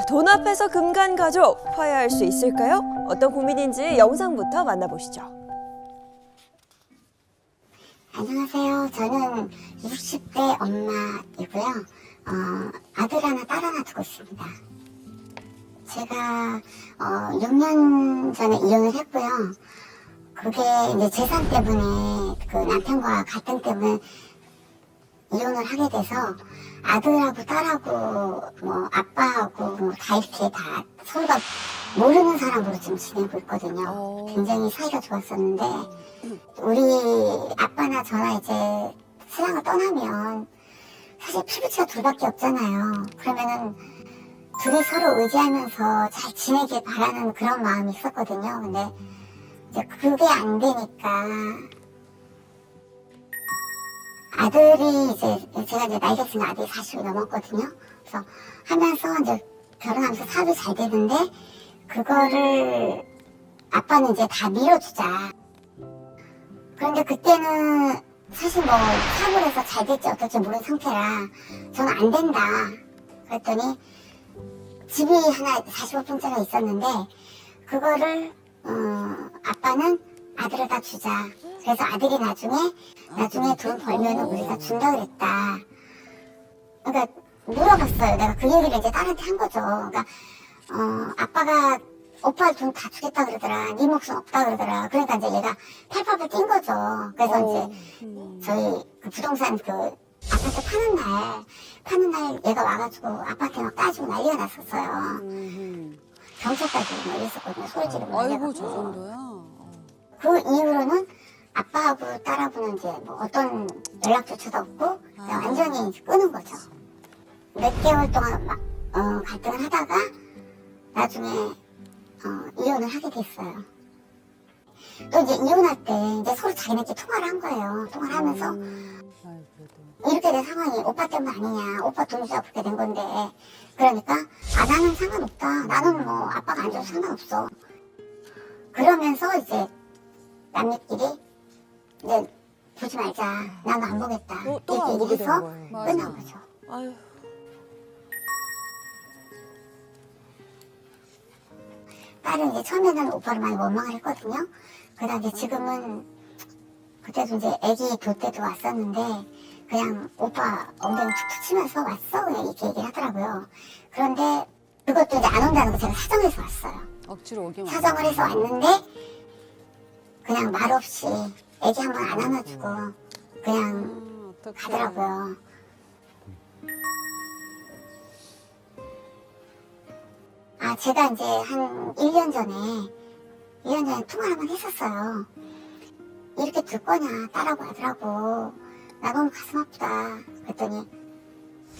돈 앞에서 금간 가족 화해할 수 있을까요? 어떤 고민인지 영상부터 만나보시죠. 안녕하세요. 저는 60대 엄마이고요. 아들 하나, 딸 하나 두고 있습니다. 제가 6년 전에 이혼을 했고요. 그게 이제 재산 때문에 그 남편과 갈등 때문에 이혼을 하게 돼서 아들하고 딸하고 뭐 아빠하고 뭐 다 이렇게 다 서로가 모르는 사람으로 지금 지내고 있거든요. 굉장히 사이가 좋았었는데 우리 아빠나 저나 이제 세상을 떠나면 사실 피부치가 둘밖에 없잖아요. 그러면은 둘이 서로 의지하면서 잘 지내길 바라는 그런 마음이 있었거든요. 근데 이제 그게 안 되니까 아들이 이제 제가 이제 나이가 있으면 아들이 40이 넘었거든요. 그래서 하면서 이제 결혼하면서 사업이 잘 되는데 그거를 아빠는 이제 다 밀어주자. 그런데 그때는 사실 뭐 사업을 해서 잘 될지 어떨지 모르는 상태라 저는 안 된다. 그랬더니 집이 하나 45평짜리가 있었는데 그거를 아빠는 아들에다 주자. 그래서 아들이 나중에 돈 벌면 우리가 준다 그랬다. 그러니까 물어봤어요. 내가 그 얘기를 이제 딸한테 한 거죠. 그러니까 아빠가 오빠 돈 다 주겠다 그러더라. 네 몫은 없다 그러더라. 그러니까 이제 얘가 팔팔팔 뛴 거죠. 그래서 이제 저희 그 부동산 그 아파트 파는 날 얘가 와가지고 아파트 막 따지고 난리가 났었어요. 경찰까지 막 이랬었거든요. 소리 지르고 아이고, 저 난리가. 정도야? 그 이후로는 아빠하고 딸하고는 이제 뭐 어떤 연락조차도 없고 그냥 완전히 끊은 거죠. 몇 개월 동안 막 갈등을 하다가 나중에 이혼을 하게 됐어요. 또 이제 이혼할 때 이제 서로 자기네끼리 통화를 한 거예요. 통화를 하면서 이렇게 된 상황이 오빠 때문 아니냐. 오빠 돈 주자 그렇게 된 건데. 그러니까 나는 상관없다. 나는 뭐 아빠가 안 줘도 상관없어. 그러면서 이제 남녀끼리 이제 보지 말자. 나는 안 보겠다. 또 안 이렇게 보게 된 얘기해서 거예요. 끝난 거죠. 아유. 딸은 이제 처음에는 오빠를 많이 원망을 했거든요. 그러다 이제 지금은 그때도 이제 애기 돌 때도 왔었는데 그냥 오빠 엉덩이 툭툭 치면서 왔어 그냥 이렇게 얘기를 하더라고요. 그런데 그것도 이제 안 온다는 거 제가 사정해서 왔어요. 억지로 오긴 사정을 해서 왔는데 그냥 말없이 애기 한 번 안 안아주고 그냥 어떡해. 가더라고요. 제가 이제 한 1년 전에 통화를 한번 했었어요. 이렇게 둘 거냐, 딸하고 아들하고. 나 너무 가슴 아프다. 그랬더니,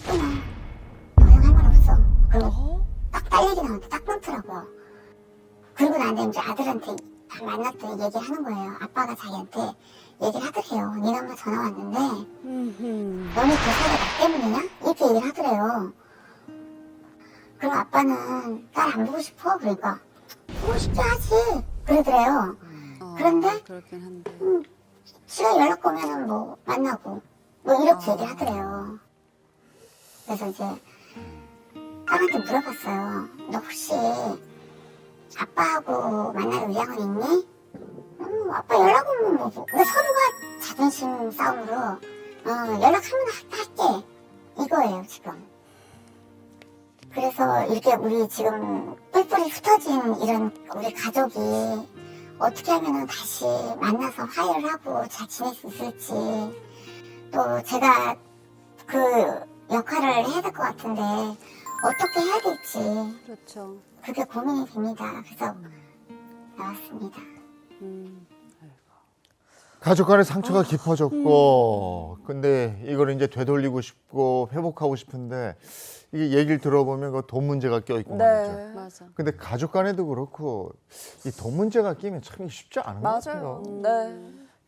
끊어. 그냥 할 말 없어. 그리고 딱 딸 얘기 나오는데 딱 끊더라고요. 그리고 나한테 이제 아들한테 만났더니 얘기를 하는 거예요. 아빠가 자기한테 얘기를 하더래요. 니네 엄마 전화 왔는데, 너네 그 사이가 나 때문이냐? 이렇게 얘기를 하더래요. 그럼 아빠는 딸 안 보고 싶어? 그러니까 보고 싶지 하지 그러더래요. 그런데 그렇긴 한데. 시간 연락 오면은 뭐 만나고 뭐 이렇게 얘기를 하더래요. 그래서 이제 딸한테 물어봤어요. 너 혹시 아빠하고 만날 의향은 있니? 아빠 연락 오면 뭐 근데 서로가 자존심 싸움으로 연락하면 할게 이거예요 지금. 그래서 이렇게 우리 지금 뿔뿔이 흩어진 이런 우리 가족이 어떻게 하면 다시 만나서 화해를 하고 잘 지낼 수 있을지 또 제가 그 역할을 해야 될 것 같은데 어떻게 해야 될지 그렇죠. 그게 고민이 됩니다. 그래서 나왔습니다. 가족 간의 상처가 깊어졌고 근데 이걸 이제 되돌리고 싶고 회복하고 싶은데 이게 얘기를 들어보면 그 돈 문제가 껴있고 말이죠. 네. 맞아. 근데 가족 간에도 그렇고 이 돈 문제가 끼면 참 쉽지 않은 것 같아요. 네.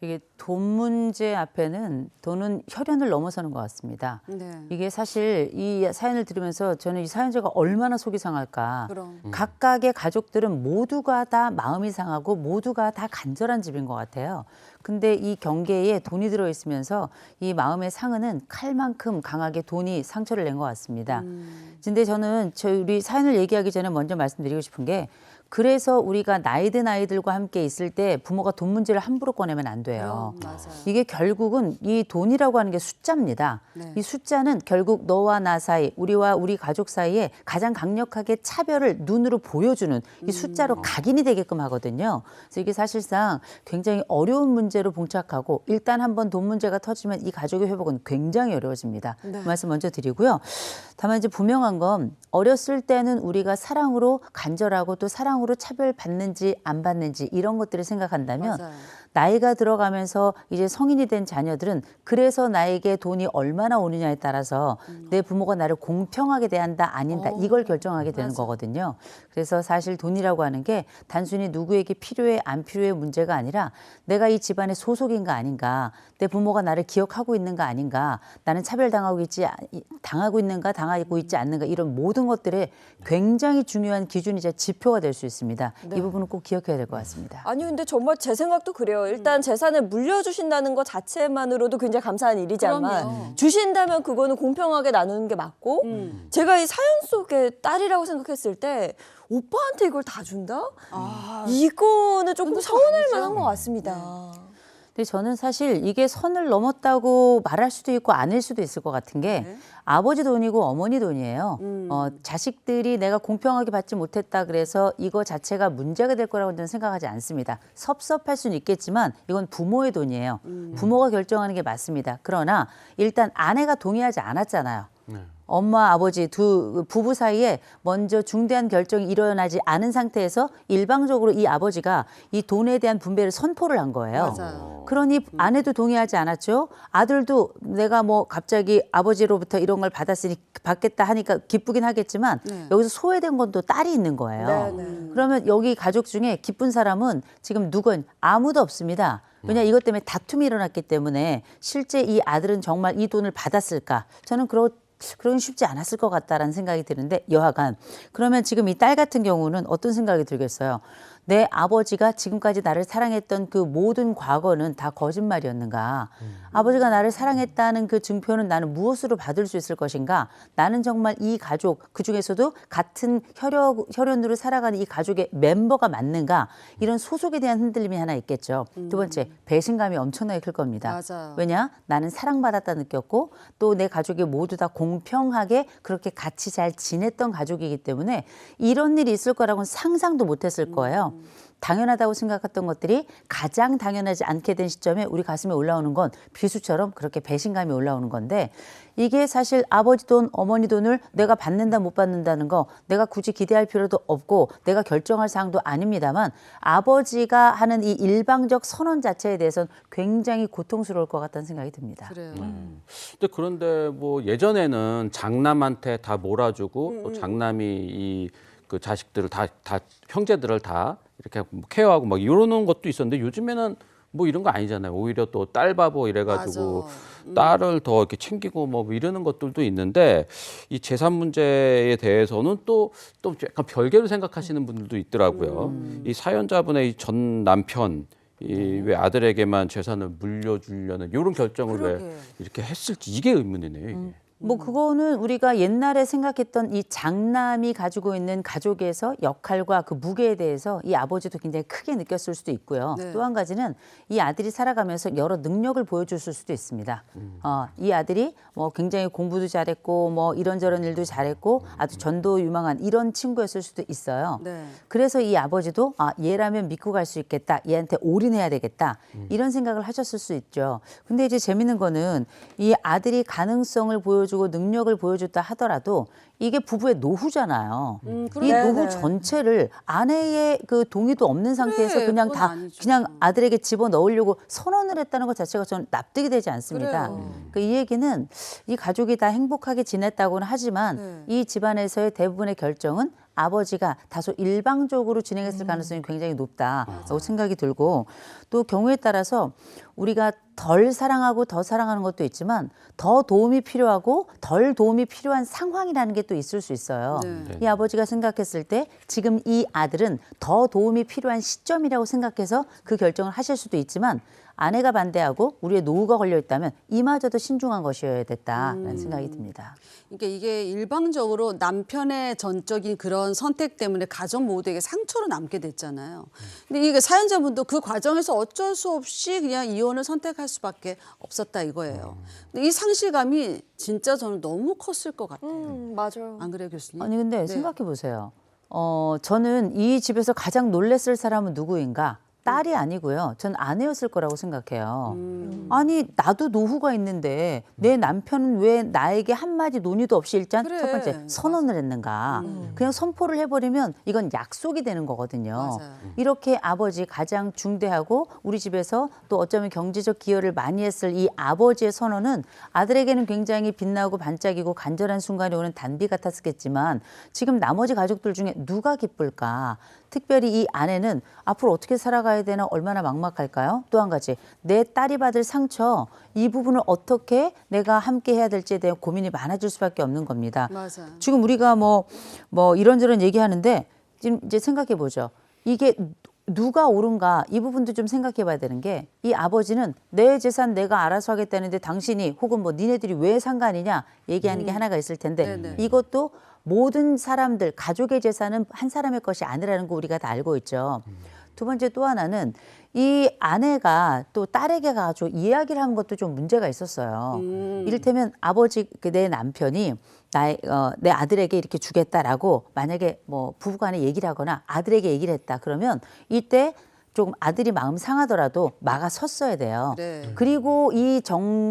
이게 돈 문제 앞에는 돈은 혈연을 넘어서는 것 같습니다. 네. 이게 사실 이 사연을 들으면서 저는 이 사연자가 얼마나 속이 상할까. 그럼. 각각의 가족들은 모두가 다 마음이 상하고 모두가 다 간절한 집인 것 같아요. 근데 이 경계에 돈이 들어있으면서 이 마음의 상흔은 칼만큼 강하게 돈이 상처를 낸 것 같습니다. 근데 저는 우리 사연을 얘기하기 전에 먼저 말씀드리고 싶은 게 그래서 우리가 나이 든 아이들과 함께 있을 때 부모가 돈 문제를 함부로 꺼내면 안 돼요. 맞아요. 이게 결국은 이 돈이라고 하는 게 숫자입니다. 네. 이 숫자는 결국 너와 나 사이, 우리와 우리 가족 사이에 가장 강력하게 차별을 눈으로 보여주는 이 숫자로 각인이 되게끔 하거든요. 그래서 이게 사실상 굉장히 어려운 문제로 봉착하고 일단 한번 돈 문제가 터지면 이 가족의 회복은 굉장히 어려워집니다. 네. 그 말씀 먼저 드리고요. 다만 이제 분명한 건 어렸을 때는 우리가 사랑으로 간절하고 또 사랑으로 차별받는지 안 받는지 이런 것들을 생각한다면 맞아요. 나이가 들어가면서 이제 성인이 된 자녀들은 그래서 나에게 돈이 얼마나 오느냐에 따라서 내 부모가 나를 공평하게 대한다 아닌다 이걸 결정하게 되는 맞아. 거거든요. 그래서 사실 돈이라고 하는 게 단순히 누구에게 필요해 안 필요해 문제가 아니라 내가 이 집안의 소속인가 아닌가, 내 부모가 나를 기억하고 있는가 아닌가, 나는 차별당하고 당하고 있는가 당하고 있지 않는가 이런 모든 것들의 굉장히 중요한 기준이자 지표가 될 수 있습니다. 이 부분은 꼭 기억해야 될 것 같습니다. 아니 근데 정말 제 생각도 그래요. 일단 재산을 물려주신다는 것 자체만으로도 굉장히 감사한 일이지만 그럼요. 주신다면 그거는 공평하게 나누는 게 맞고 제가 이 사연 속의 딸이라고 생각했을 때 오빠한테 이걸 다 준다? 이거는 조금 서운할 만한 것 같습니다. 근데 저는 사실 이게 선을 넘었다고 말할 수도 있고 아닐 수도 있을 것 같은 게 아버지 돈이고 어머니 돈이에요. 자식들이 내가 공평하게 받지 못했다 그래서 이거 자체가 문제가 될 거라고 저는 생각하지 않습니다. 섭섭할 수는 있겠지만 이건 부모의 돈이에요. 부모가 결정하는 게 맞습니다. 그러나 일단 아내가 동의하지 않았잖아요. 엄마, 아버지 두 부부 사이에 먼저 중대한 결정이 일어나지 않은 상태에서 일방적으로 이 아버지가 이 돈에 대한 분배를 선포를 한 거예요. 맞아요. 그러니 아내도 동의하지 않았죠. 아들도 내가 뭐 갑자기 아버지로부터 이런 걸 받겠다 하니까 기쁘긴 하겠지만 여기서 소외된 건 또 딸이 있는 거예요. 그러면 여기 가족 중에 기쁜 사람은 지금 누군 아무도 없습니다. 왜냐 이것 때문에 다툼이 일어났기 때문에 실제 이 아들은 정말 이 돈을 받았을까? 저는 그러긴 쉽지 않았을 것 같다라는 생각이 드는데 여하간 그러면 지금 이 딸 같은 경우는 어떤 생각이 들겠어요? 내 아버지가 지금까지 나를 사랑했던 그 모든 과거는 다 거짓말이었는가? 아버지가 나를 사랑했다는 그 증표는 나는 무엇으로 받을 수 있을 것인가? 나는 정말 이 가족, 그중에서도 같은 혈연으로 살아가는 이 가족의 멤버가 맞는가? 이런 소속에 대한 흔들림이 하나 있겠죠. 두 번째, 배신감이 엄청나게 클 겁니다. 맞아요. 왜냐? 나는 사랑받았다 느꼈고 또 내 가족이 모두 다 공평하게 그렇게 같이 잘 지냈던 가족이기 때문에 이런 일이 있을 거라고는 상상도 못했을 거예요. 당연하다고 생각했던 것들이 가장 당연하지 않게 된 시점에 우리 가슴에 올라오는 건 비수처럼 그렇게 배신감이 올라오는 건데 이게 사실 아버지 돈, 어머니 돈을 내가 받는다 못 받는다는 거 내가 굳이 기대할 필요도 없고 내가 결정할 사항도 아닙니다만 아버지가 하는 이 일방적 선언 자체에 대해서는 굉장히 고통스러울 것 같다는 생각이 듭니다. 그래요. 그런데 뭐 예전에는 장남한테 다 몰아주고 또 장남이 그 자식들을 다 형제들을 다 이렇게 케어하고 막 이러는 것도 있었는데 요즘에는 뭐 이런 거 아니잖아요. 오히려 또 딸 바보 이래가지고 딸을 더 이렇게 챙기고 뭐 이러는 것들도 있는데 이 재산 문제에 대해서는 또 약간 별개로 생각하시는 분들도 있더라고요. 이 사연자분의 이 전 남편 이 왜 아들에게만 재산을 물려주려는 이런 결정을 왜 이렇게 했을지 이게 의문이네요. 이게. 뭐 그거는 우리가 옛날에 생각했던 이 장남이 가지고 있는 가족에서 역할과 그 무게에 대해서 이 아버지도 굉장히 크게 느꼈을 수도 있고요. 네. 또 한 가지는 이 아들이 살아가면서 여러 능력을 보여줬을 수도 있습니다. 이 아들이 뭐 굉장히 공부도 잘했고 뭐 이런저런 일도 잘했고 아주 전도 유망한 이런 친구였을 수도 있어요. 네. 그래서 이 아버지도 얘라면 믿고 갈 수 있겠다. 얘한테 올인해야 되겠다. 이런 생각을 하셨을 수 있죠. 근데 이제 재밌는 거는 이 아들이 가능성을 보여준 보여주고 능력을 보여줬다 하더라도 이게 부부의 노후잖아요. 이 그러네. 노후 네네. 전체를 아내의 그 동의도 없는 상태에서 그래, 그냥 그건 다 아니죠. 그냥 아들에게 집어 넣으려고 선언을 했다는 것 자체가 저는 납득이 되지 않습니다. 그래요. 그 이 얘기는 이 가족이 다 행복하게 지냈다고는 하지만 네. 이 집안에서의 대부분의 결정은 아버지가 다소 일방적으로 진행했을 가능성이 굉장히 높다라고 생각이 들고 또 경우에 따라서 우리가 덜 사랑하고 더 사랑하는 것도 있지만 더 도움이 필요하고 덜 도움이 필요한 상황이라는 게 또 있을 수 있어요. 네. 이 아버지가 생각했을 때 지금 이 아들은 더 도움이 필요한 시점이라고 생각해서 그 결정을 하실 수도 있지만 아내가 반대하고 우리의 노후가 걸려 있다면 이마저도 신중한 것이어야 됐다라는 생각이 듭니다. 그러니까 이게 일방적으로 남편의 전적인 그런 선택 때문에 가족 모두에게 상처로 남게 됐잖아요. 근데 이게 사연자분도 그 과정에서 어쩔 수 없이 그냥 이혼을 선택할 수밖에 없었다 이거예요. 근데 이 상실감이 진짜 저는 너무 컸을 것 같아요. 맞아요. 안 그래요, 교수님? 아니 근데 네. 생각해 보세요. 저는 이 집에서 가장 놀랬을 사람은 누구인가? 딸이 아니고요. 전 아내였을 거라고 생각해요. 아니 나도 노후가 있는데 내 남편은 왜 나에게 한마디 논의도 없이 일단 그래. 첫 번째 선언을 했는가. 그냥 선포를 해버리면 이건 약속이 되는 거거든요. 맞아요. 이렇게 아버지 가장 중대하고 우리 집에서 또 어쩌면 경제적 기여를 많이 했을 이 아버지의 선언은 아들에게는 굉장히 빛나고 반짝이고 간절한 순간이 오는 단비 같았겠지만 지금 나머지 가족들 중에 누가 기쁠까? 특별히 이 아내는 앞으로 어떻게 살아가야 되나 얼마나 막막할까요? 또 한 가지 내 딸이 받을 상처 이 부분을 어떻게 내가 함께 해야 될지에 대한 고민이 많아질 수밖에 없는 겁니다. 맞아요. 지금 우리가 뭐 이런저런 얘기하는데 지금 이제 생각해 보죠. 이게 누가 옳은가 이 부분도 좀 생각해 봐야 되는 게 이 아버지는 내 재산 내가 알아서 하겠다는데 당신이 혹은 뭐 니네들이 왜 상관이냐 얘기하는 게 하나가 있을 텐데 네네. 이것도 모든 사람들 가족의 재산은 한 사람의 것이 아니라는 거 우리가 다 알고 있죠. 두 번째 또 하나는 이 아내가 또 딸에게 가서 이야기를 한 것도 좀 문제가 있었어요. 이를테면 아버지 내 남편이 내 아들에게 이렇게 주겠다라고 만약에 뭐 부부간에 얘기를 하거나 아들에게 얘기를 했다 그러면 이때 조금 아들이 마음 상하더라도 막아 섰어야 돼요. 그래. 그리고 이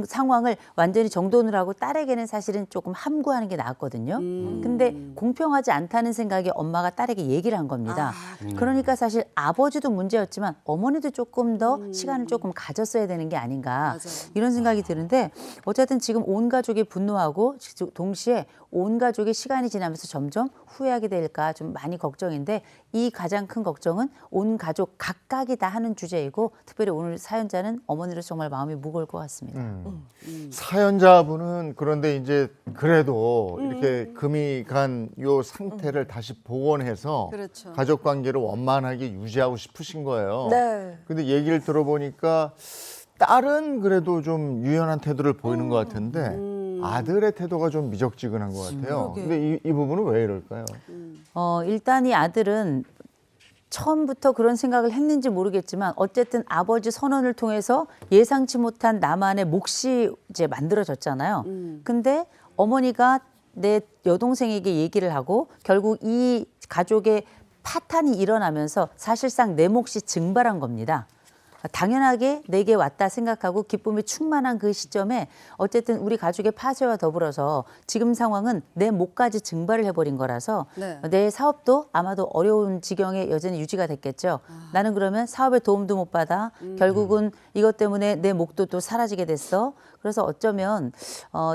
상황을 완전히 정돈을 하고 딸에게는 사실은 조금 함구하는 게 나았거든요. 근데 공평하지 않다는 생각에 엄마가 딸에게 얘기를 한 겁니다. 그러니까 사실 아버지도 문제였지만 어머니도 조금 더 시간을 조금 가졌어야 되는 게 아닌가 맞아요. 이런 생각이 드는데 어쨌든 지금 온 가족이 분노하고 동시에 온 가족이 시간이 지나면서 점점 후회하게 될까 좀 많이 걱정인데 이 가장 큰 걱정은 온 가족 각각이 다 하는 주제이고 특별히 오늘 사연자는 어머니로서 정말 마음이 무거울 것 같습니다. 사연자분은 그런데 이제 그래도 이렇게 금이 간 요 상태를 다시 복원해서 그렇죠. 가족 관계를 원만하게 유지하고 싶으신 거예요. 네. 근데 얘기를 들어보니까 딸은 그래도 좀 유연한 태도를 보이는 것 같은데 아들의 태도가 좀 미적지근한 것 같아요. 근데 이 부분은 왜 이럴까요? 일단 이 아들은 처음부터 그런 생각을 했는지 모르겠지만 어쨌든 아버지 선언을 통해서 예상치 못한 나만의 몫이 이제 만들어졌잖아요. 근데 어머니가 내 여동생에게 얘기를 하고 결국 이 가족의 파탄이 일어나면서 사실상 내 몫이 증발한 겁니다. 당연하게 내게 왔다 생각하고 기쁨이 충만한 그 시점에 어쨌든 우리 가족의 파쇄와 더불어서 지금 상황은 내 몫까지 증발을 해버린 거라서 네. 내 사업도 아마도 어려운 지경에 여전히 유지가 됐겠죠. 나는 그러면 사업에 도움도 못 받아 결국은 이것 때문에 내 몫도 또 사라지게 됐어. 그래서 어쩌면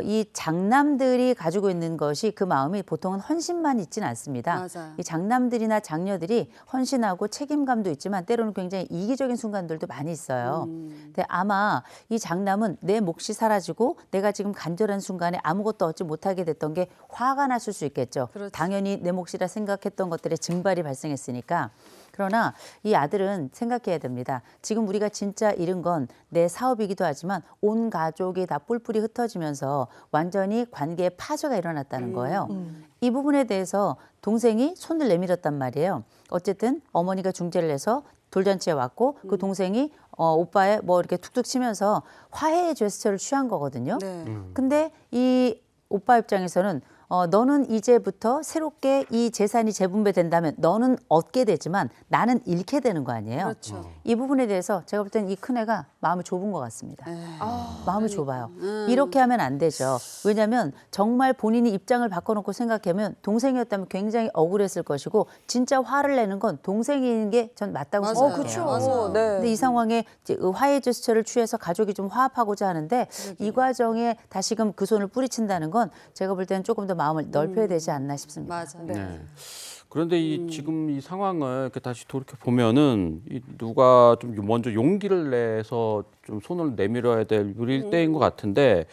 이 장남들이 가지고 있는 것이 그 마음이 보통은 헌신만 있지는 않습니다. 맞아요. 이 장남들이나 장녀들이 헌신하고 책임감도 있지만 때로는 굉장히 이기적인 순간들도 많이 있어요. 근데 아마 이 장남은 내 몫이 사라지고 내가 지금 간절한 순간에 아무것도 얻지 못하게 됐던 게 화가 났을 수 있겠죠. 그렇죠. 당연히 내 몫이라 생각했던 것들의 증발이 발생했으니까. 그러나 이 아들은 생각해야 됩니다. 지금 우리가 진짜 잃은 건 내 사업이기도 하지만 온 가족이 다 뿔뿔이 흩어지면서 완전히 관계의 파쇄가 일어났다는 거예요. 이 부분에 대해서 동생이 손을 내밀었단 말이에요. 어쨌든 어머니가 중재를 해서 돌잔치에 왔고 그 동생이 오빠의 뭐 이렇게 툭툭 치면서 화해의 제스처를 취한 거거든요. 네. 근데 이 오빠 입장에서는 너는 이제부터 새롭게 이 재산이 재분배된다면 너는 얻게 되지만 나는 잃게 되는 거 아니에요. 그렇죠. 이 부분에 대해서 제가 볼 때는 이 큰애가 마음이 좁은 것 같습니다. 마음이 좁아요. 이렇게 하면 안 되죠. 왜냐하면 정말 본인이 입장을 바꿔놓고 생각하면 동생이었다면 굉장히 억울했을 것이고 진짜 화를 내는 건 동생인 게 전 맞다고 맞아요. 생각해요. 그렇죠. 맞아요. 네. 근데 이 상황에 이제 화해 제스처를 취해서 가족이 좀 화합하고자 하는데 이 과정에 다시금 그 손을 뿌리친다는 건 제가 볼 때는 조금 더 마음을 넓혀야 되지 않나 싶습니다. 맞아요. 네. 그런데 이 지금 이 상황을 이렇게 다시 돌이켜 보면은 이 누가 좀 먼저 용기를 내서 좀 손을 내밀어야 될 때인 것 같은데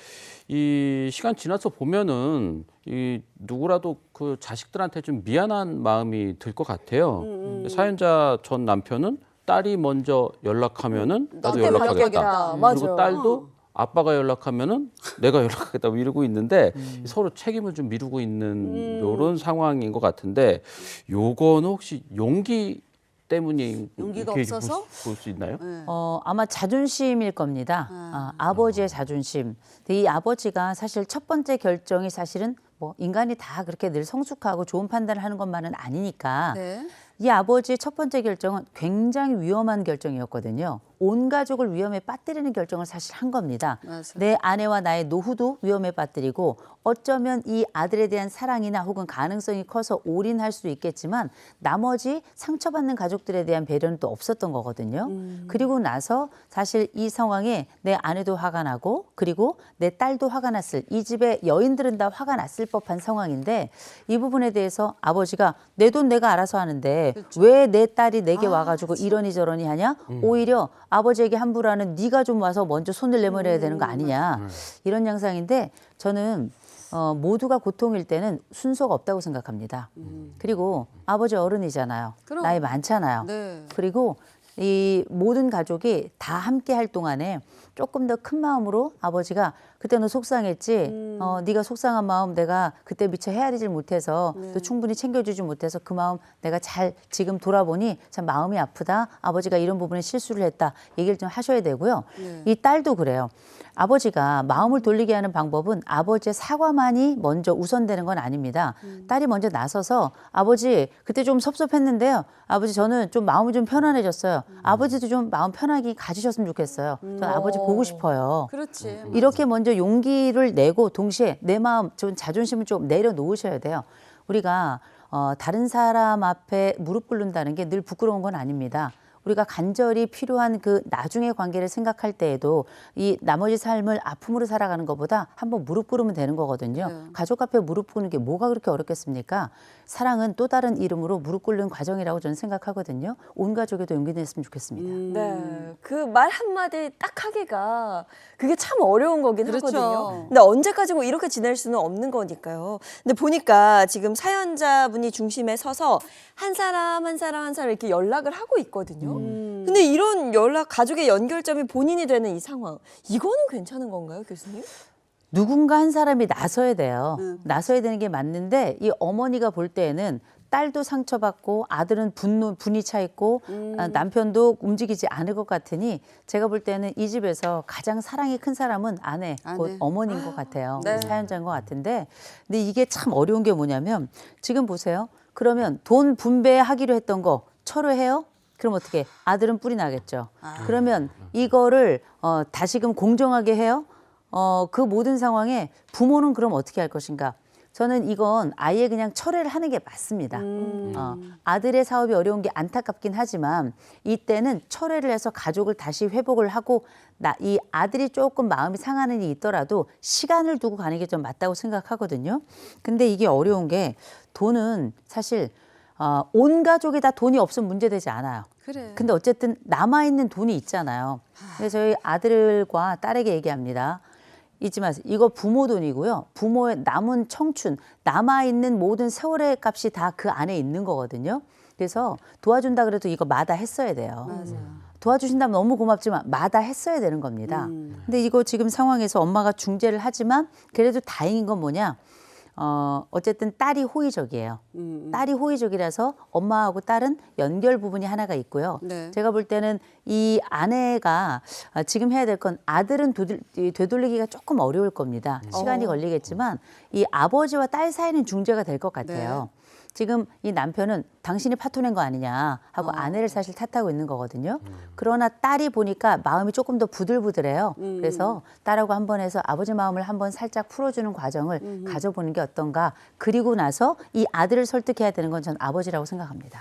이 시간 지나서 보면은 이 누구라도 그 자식들한테 좀 미안한 마음이 들 것 같아요. 사연자 전 남편은 딸이 먼저 연락하면은 나도 나한테 연락하겠다. 연락하겠다. 맞아요. 그리고 딸도 아빠가 연락하면은 내가 연락하겠다고 이러고 있는데 서로 책임을 좀 미루고 있는 이런 상황인 것 같은데 요거는 혹시 용기 때문이 용기가 이렇게 없어서? 볼 수 있나요? 네. 아마 자존심일 겁니다. 아버지의 자존심. 근데 이 아버지가 사실 첫 번째 결정이 사실은 뭐 인간이 다 그렇게 늘 성숙하고 좋은 판단을 하는 것만은 아니니까 네. 이 아버지의 첫 번째 결정은 굉장히 위험한 결정이었거든요. 온 가족을 위험에 빠뜨리는 결정을 사실 한 겁니다. 맞아요. 내 아내와 나의 노후도 위험에 빠뜨리고 어쩌면 이 아들에 대한 사랑이나 혹은 가능성이 커서 올인할 수도 있겠지만 나머지 상처받는 가족들에 대한 배려는 또 없었던 거거든요. 그리고 나서 사실 이 상황에 내 아내도 화가 나고 그리고 내 딸도 화가 났을 이 집의 여인들은 다 화가 났을 법한 상황인데 이 부분에 대해서 아버지가 내 돈 내가 알아서 하는데 왜 내 딸이 내게 와가지고 이러니 저러니 하냐? 오히려 아버지에게 함부로 하는 네가 좀 와서 먼저 손을 내밀어야 되는 거 아니냐 이런 양상인데 저는 모두가 고통일 때는 순서가 없다고 생각합니다. 그리고 아버지 어른이잖아요. 그럼. 나이 많잖아요. 네. 그리고 이 모든 가족이 다 함께 할 동안에 조금 더 큰 마음으로 아버지가 그때 너 속상했지. 네가 속상한 마음 내가 그때 미처 헤아리질 못해서 또 충분히 챙겨주지 못해서 그 마음 내가 잘 지금 돌아보니 참 마음이 아프다. 아버지가 이런 부분에 실수를 했다. 얘기를 좀 하셔야 되고요. 이 딸도 그래요. 아버지가 마음을 돌리게 하는 방법은 아버지의 사과만이 먼저 우선되는 건 아닙니다. 딸이 먼저 나서서 아버지 그때 좀 섭섭했는데요. 아버지 저는 좀 마음이 좀 편안해졌어요. 아버지도 좀 마음 편하게 가지셨으면 좋겠어요. 저는 아버지 보고 싶어요. 그렇지. 이렇게 먼저 용기를 내고 동시에 내 마음, 좀 자존심을 좀 내려놓으셔야 돼요. 우리가 다른 사람 앞에 무릎 꿇는다는 게 늘 부끄러운 건 아닙니다. 우리가 간절히 필요한 그 나중의 관계를 생각할 때에도 이 나머지 삶을 아픔으로 살아가는 것보다 한번 무릎 꿇으면 되는 거거든요. 네. 가족 앞에 무릎 꿇는 게 뭐가 그렇게 어렵겠습니까? 사랑은 또 다른 이름으로 무릎 꿇는 과정이라고 저는 생각하거든요. 온 가족에도 용기 냈으면 좋겠습니다. 네, 그 말 한마디 딱 하기가 그게 참 어려운 거긴 그렇죠. 하거든요. 근데 언제까지 뭐 이렇게 지낼 수는 없는 거니까요. 근데 보니까 지금 사연자분이 중심에 서서 한 사람 한 사람 한 사람 이렇게 연락을 하고 있거든요. 근데 이런 연락, 가족의 연결점이 본인이 되는 이 상황, 이거는 괜찮은 건가요, 교수님? 누군가 한 사람이 나서야 돼요. 나서야 되는 게 맞는데 이 어머니가 볼 때에는 딸도 상처받고 아들은 분이 차 있고 남편도 움직이지 않을 것 같으니 제가 볼 때는 이 집에서 가장 사랑이 큰 사람은 아내, 곧 어머니인 것 같아요. 네. 사연자인 것 같은데 근데 이게 참 어려운 게 뭐냐면 지금 보세요. 그러면 돈 분배하기로 했던 거 철회해요? 그럼 어떻게 아들은 뿔이 나겠죠. 그러면 이거를 다시금 공정하게 해요? 그 모든 상황에 부모는 그럼 어떻게 할 것인가? 저는 이건 아예 그냥 철회를 하는 게 맞습니다. 아들의 사업이 어려운 게 안타깝긴 하지만 이때는 철회를 해서 가족을 다시 회복을 하고 이 아들이 조금 마음이 상하는 일이 있더라도 시간을 두고 가는 게 좀 맞다고 생각하거든요. 근데 이게 어려운 게 돈은 사실 온 가족이 다 돈이 없으면 문제되지 않아요. 그래. 근데 어쨌든 남아있는 돈이 있잖아요. 그래서 저희 아들과 딸에게 얘기합니다. 잊지 마세요. 이거 부모 돈이고요. 부모의 남은 청춘, 남아있는 모든 세월의 값이 다 그 안에 있는 거거든요. 그래서 도와준다 그래도 이거 마다했어야 돼요. 도와주신다면 너무 고맙지만 마다했어야 되는 겁니다. 근데 이거 지금 상황에서 엄마가 중재를 하지만 그래도 다행인 건 뭐냐. 어쨌든 딸이 호의적이에요. 딸이 호의적이라서 엄마하고 딸은 연결 부분이 하나가 있고요. 네. 제가 볼 때는 이 아내가 지금 해야 될 건 아들은 되돌리기가 조금 어려울 겁니다. 시간이 걸리겠지만 이 아버지와 딸 사이는 중재가 될 것 같아요. 지금 이 남편은 당신이 파토낸 거 아니냐 하고 아내를 사실 탓하고 있는 거거든요. 그러나 딸이 보니까 마음이 조금 더 부들부들해요. 그래서 딸하고 한번 해서 아버지 마음을 한번 살짝 풀어주는 과정을 가져보는 게 어떤가. 그리고 나서 이 아들을 설득해야 되는 건 전 아버지라고 생각합니다.